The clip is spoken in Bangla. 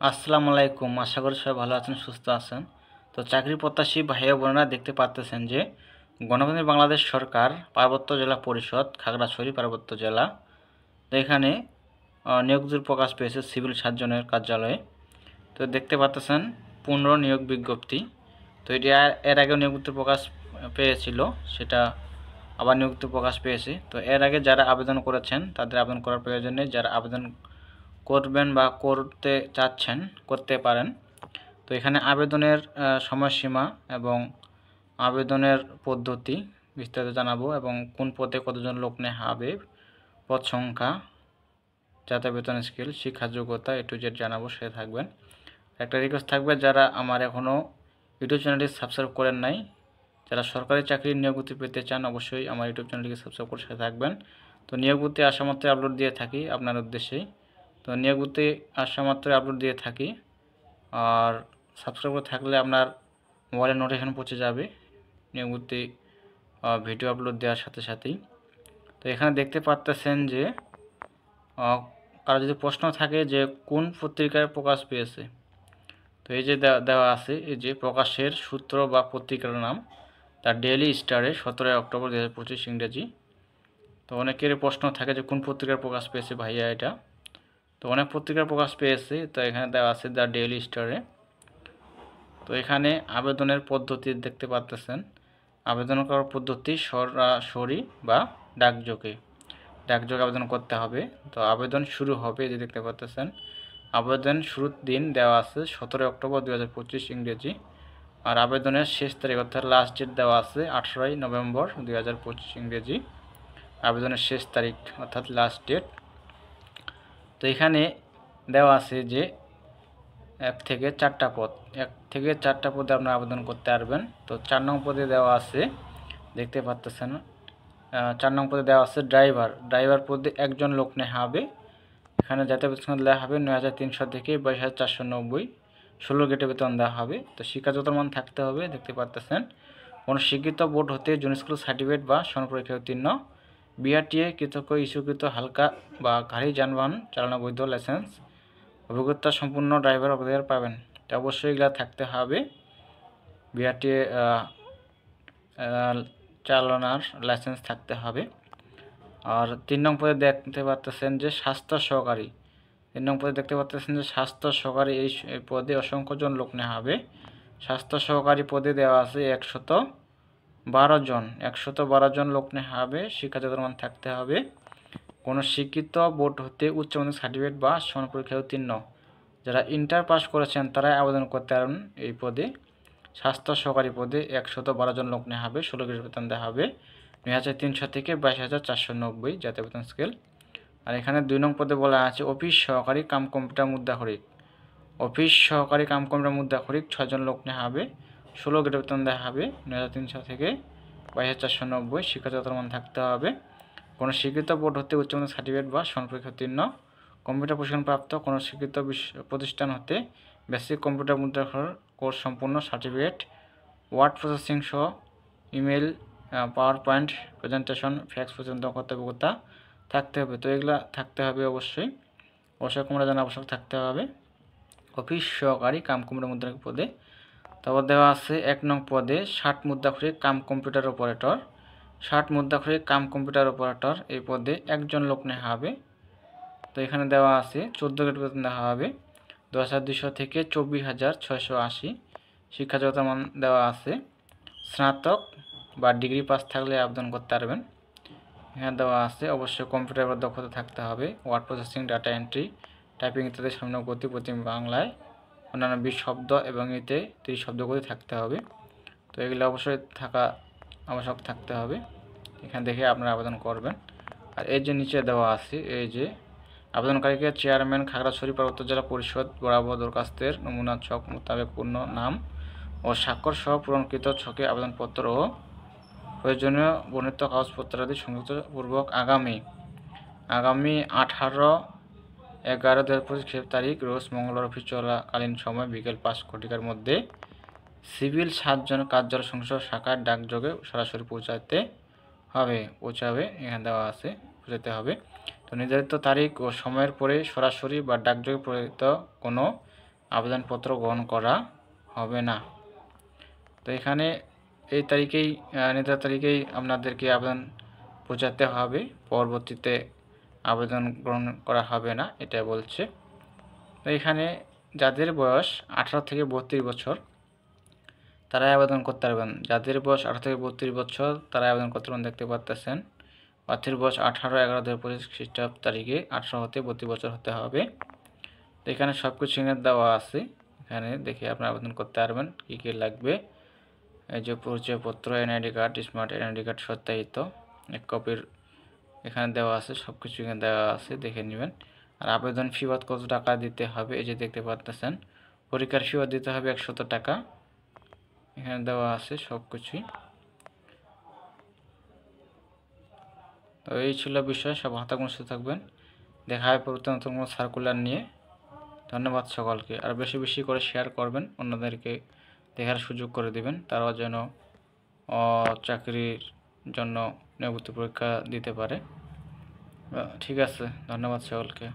আসসালামু আলাইকুম। আশা করি সবাই ভালো আছেন, সুস্থ আছেন। তো চাকরি প্রত্যাশী ভাইয়া বোনেরা দেখতে পাচ্তেছেন যে গণপ্রজাতন্ত্রী বাংলাদেশ সরকার পার্বত্য জেলা পরিষদ খাগড়াছড়ি পার্বত্য জেলা, তো এখানে নিয়োগের প্রকাশ পেয়েছে সিভিল সার্জনের কার্যালয়ে। তো দেখতে পাচ্তেছেন 15 নিয়োগ বিজ্ঞপ্তি। তো এটি এর আগেও নিয়োগপত্র প্রকাশ পেয়েছিল, সেটা আবার নিয়োগপত্র প্রকাশ পেয়েছে। তো এর আগে যারা আবেদন করেছেন তাদের আবেদন করার প্রয়োজন নেই, যারা আবেদন করবেন বা করতে চাচ্ছেন করতে পারেন। তো এখানে আবেদনের সময়সীমা এবং আবেদনের পদ্ধতি বিস্তারিত জানাবো, এবং কোন পদে কতজন লোক নেওয়া হবে, পদ সংখ্যা, যাতায়াত বেতন স্কেল, শিক্ষা যোগ্যতা টু জেড জানাবো, সাথে থাকবেন। একটা রিকোয়েস্ট থাকবে, যারা আমার এখনও ইউটিউব চ্যানেলটি সাবস্ক্রাইব করেন নাই, যারা সরকারি চাকরির নিয়োগপত্র পেতে চান, অবশ্যই আমার ইউটিউব চ্যানেলটিকে সাবস্ক্রাইব করে সাথে থাকবেন। তো নিয়োগপত্রে আসা মাত্রই আপলোড দিয়ে থাকি আপনার উদ্দেশ্যেই। তো নিয়োগপত্রে আসা মাত্রই আপলোড দিয়ে থাকি, আর সাবস্ক্রাইব করে থাকলে আপনার মোবাইলে নোটিফিকেশন পৌঁছে যাবে নিয়মিত ভিডিও আপলোড দেওয়ার সাথে সাথেই। তো এখানে দেখতে পাচ্তেছেন যে কারো যদি প্রশ্ন থাকে যে কোন পত্রিকায় প্রকাশ পেয়েছে, তো এই যে দেওয়া আছে, এই যে প্রকাশের সূত্র বা পত্রিকার নাম, দ্য ডেইলি স্টারে 17 অক্টোবর 2025 ইংরেজি। তো অনেকের প্রশ্ন থাকে যে কোন পত্রিকার প্রকাশ পেয়েছে ভাইয়া এটা। তো অনেক পত্রিকার প্রকাশ পেয়েছে, তো এখানে দেওয়া আছে দ্য ডেইলি স্টারে। তো এখানে আবেদনের পদ্ধতি দেখতে পাচ্তেছেন, আবেদন করার পদ্ধতি সরাসরি বা ডাকযোগে আবেদন করতে হবে। তো আবেদন শুরু হবে, যে দেখতে পাচ্তেছেন আবেদন শুরুর দিন দেওয়া আছে 17 অক্টোবর 2025 ইংরেজি, আর আবেদনের শেষ তারিখ অর্থাৎ লাস্ট ডেট দেওয়া আছে 18 নভেম্বর 2025 ইংরেজি, আবেদনের শেষ তারিখ অর্থাৎ লাস্ট ডেট। তো এখানে দেওয়া আছে যে 1 থেকে 4টা পদ, 1 থেকে 4টা পদে আপনারা আবেদন করতে পারবেন। তো 4 নং পদে দেওয়া আছে, দেখতে পাচ্তেছেন 4 নং পদে দেওয়া আছে ড্রাইভার পদে একজন লোক নেওয়া হবে। এখানে যাতায়াত বেতন দেওয়া হবে 9,300 থেকে 22,490, 16 গেটে বেতন দেওয়া হবে। তো শিক্ষাগত মান থাকতে হবে, দেখতে পাচ্তেছেন কোনো স্বীকৃত বোর্ড হতে জুনিয়র স্কুল সার্টিফিকেট বা সনদ পরীক্ষা উত্তীর্ণ, বিআরটিএ কৃতজ্ঞ ইস্যুকৃত হালকা বা ভারী যানবাহন চালানো বৈধ লাইসেন্স, অভিজ্ঞতা সম্পূর্ণ ড্রাইভার অধিকার পাবেন। তো অবশ্যই এগুলো থাকতে হবে, বিআরটিএ চালানোর লাইসেন্স থাকতে হবে। আর 3 নং পদে দেখতে পাচ্ছেন যে স্বাস্থ্য সহকারী, 3 নং পদে দেখতে পাচ্ছেন যে স্বাস্থ্য সহকারী, এই পদে অসংখ্য জন লোক নেওয়া হবে। স্বাস্থ্য সহকারী পদে দেওয়া আছে 112 জন লোক নেওয়া হবে। শিক্ষাগত মান থাকতে হবে কোনো স্বীকৃত বোর্ড হতে উচ্চ মাধ্যমিক সার্টিফিকেট বা সমান পরীক্ষায় উত্তীর্ণ, যারা ইন্টার পাস করেছেন তারাই আবেদন করতে পারেন এই পদে। স্বাস্থ্য সহকারী পদে 112 জন লোক নেওয়া হবে, 16 গ্রেড বেতন দেওয়া হবে 9,300 থেকে 22,490 জাতীয় বেতন স্কেল। আর এখানে 2 নং পদে বলা আছে অফিস সহকারী কাম কম্পিউটার মুদ্রাক্ষরিক, অফিস সহকারী কাম কম্পিউটার মুদ্রাক্ষরিক 6 জন লোক নেওয়া হবে, 16 গ্রেড বেতন দেওয়া হবে 9,300 থেকে 22,490, শিক্ষাগত মান থাকতে হবে কোনো স্বীকৃত বোর্ড হতে উচ্চ মাধ্যমিক সার্টিফিকেট বা সমান পরীক্ষা উত্তীর্ণ, কম্পিউটার প্রশিক্ষণপ্রাপ্ত কোনো স্বীকৃত প্রতিষ্ঠান হতে বেসিক কম্পিউটার মুদ্রাক্ষর কোর্স সম্পূর্ণ সার্টিফিকেট, ওয়ার্ড প্রসেসিং সহ email, PowerPoint presentation, fax পর্যন্ত কর্তব্যতা থাকতে হবে। তো এগুলো থাকতে হবে অবশ্যই, কম্পিউটার জানা আবশ্যক থাকতে হবে অফিস সহকারী কাম কম্পিউটার মুদ্রা পদে। তারপর দেওয়া আছে 1 নং পদে 60 মুদ্রাক্ষরিক কাম কম্পিউটার অপারেটর, 60 মুদ্রাক্ষরিক কাম কম্পিউটার অপারেটর, এই পদে একজন লোক নেওয়া হবে। তো এখানে দেওয়া আছে 14 গ্রেড বেতন দেওয়া হবে 10,200 থেকে 24,680, শিক্ষাগত মান দেওয়া আছে স্নাতক বা ডিগ্রি পাস থাকলে আবেদন করতে পারবেন। এখানে দেওয়া আছে অবশ্যই কম্পিউটারের দক্ষতা থাকতে হবে, word processing, data entry, typing ইত্যাদি সামনে গতি প্রতি বাংলায় অন্যান্য 20 শব্দ এবং এতে 30 শব্দ করে থাকতে হবে। তো এগুলো অবশ্যই থাকা আবশ্যক থাকতে হবে, এখানে দেখে আপনারা আবেদন করবেন। আর এই যে নিচে দেওয়া আছে, এই যে আবেদনকারীকে চেয়ারম্যান খাগড়াছড়ি পার্বত্য জেলা পরিষদ বরাবর দরখাস্তের নমুনা ছক মোতাবেক পূর্ণ নাম ও স্বাক্ষর সহ পূরণকৃত ছকে আবেদনপত্র ও প্রয়োজনীয় বর্ণিত কাগজপত্রাদি সংযুক্ত পূর্বক আগামী 18/11/2025 তারিখ রোজ মঙ্গলবার অফিস চলাকালীন সময় বিকেল 5 ঘটিকার মধ্যে সিভিল সার্জন কার্যালয় সংশ্লিষ্ট শাখার ডাকযোগে সরাসরি পৌঁছাবে, এখানে দেওয়া আছে পৌঁছাতে হবে। তো নির্ধারিত তারিখ ও সময়ের পরে সরাসরি বা ডাকযোগে প্রেরিত কোনো আবেদনপত্র গ্রহণ করা হবে না। তো এখানে এই তারিখেই নির্ধারিত তারিখেই আপনাদেরকে আবেদন পৌঁছাতে হবে, পরবর্তীতে আবেদন গ্রহণ করা হবে না, এটা বলছে। তো এখানে যাদের বয়স 18 থেকে 32 বছর তারাই আবেদন করতে পারবেন। যাদের বয়স 18 থেকে 32 বছর তারাই আবেদন করতে পারবেন। দেখতে পাচ্ছেন প্রার্থীর বয়স 18/11/2025 খ্রিস্টাব্দ তারিখে 18 হতে 32 বছর হতে হবে। তো এখানে সব কিছু দেওয়া আছে, এখানে দেখে আপনি আবেদন করতে পারবেন কী কী লাগবে। এই যে পরিচয়পত্র, NID card, smart NID card সত্যায়িত 1 কপির এখানে দেওয়া আছে, সব কিছু এখানে দেওয়া আছে, দেখে নেবেন। আর আবেদন ফি বাবদ কত টাকা দিতে হবে এই যে দেখতে পাচ্ছেন। পরীক্ষার ফি বাবদ দিতে হবে 100 টাকা, এখানে দেওয়া আছে সব কিছুই। তো এই ছিল বিষয়, সব ভালো থাকবেন, সুস্থ থাকবেন। দেখা হবে পরবর্তী নতুন কোনো সার্কুলার নিয়ে। ধন্যবাদ সকলকে। আর বেশি বেশি করে শেয়ার করবেন, অন্যদেরকে দেখার সুযোগ করে দেবেন, তারাও যেন চাকরির জন্য নিয়োগ পরীক্ষা দিতে পারে। ঠিক আছে, ধন্যবাদ সকলকে।